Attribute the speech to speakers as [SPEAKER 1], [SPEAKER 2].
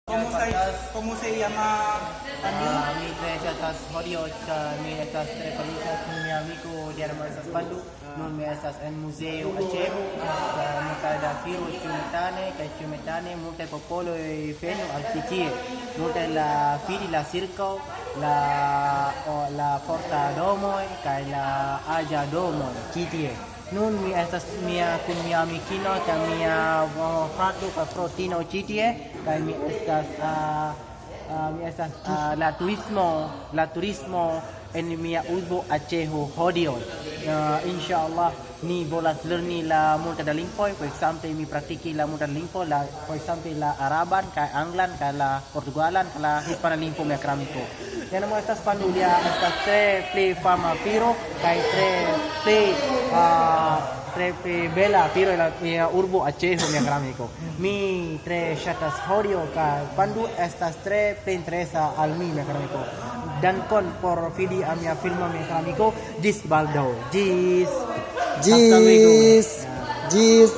[SPEAKER 1] ¿Cómo se llama también?
[SPEAKER 2] Mi treasure tas Horiot, mi estas recollitas mi amigo di Armasas Pandu, nun mi estas en museo Acehu, multe da firo ciumetane, multe popolo e feno altitie, multe la fidi la circo, la porta domo kaj la aja domo citie. Nun mi estas kun mia amikino kaj mia frato kaj frotino citie, kaj mi estas la turismo en mia urbo Aceho hodiaŭ. Insyaallah ni volas lerni la multa da lingvoj, por ekzemple mi praktiki la multa lingvo, por ekzemple la araban kaj anglan kaj la portugalan kaj la hispana lingvo mia kramiko. Ya namo estas Pandulia estas tre plej fama firo kaj tre bela firo en la mia urbo Aceho mia kramiko. Mi tre ŝatas hodiaŭ kaj Pandu estas tre plej interesa al mi mia kramiko. Dankon por vidi a mia filmo mia kramiko. Ĝis baldaŭ. Ĝis.
[SPEAKER 3] Ĝis.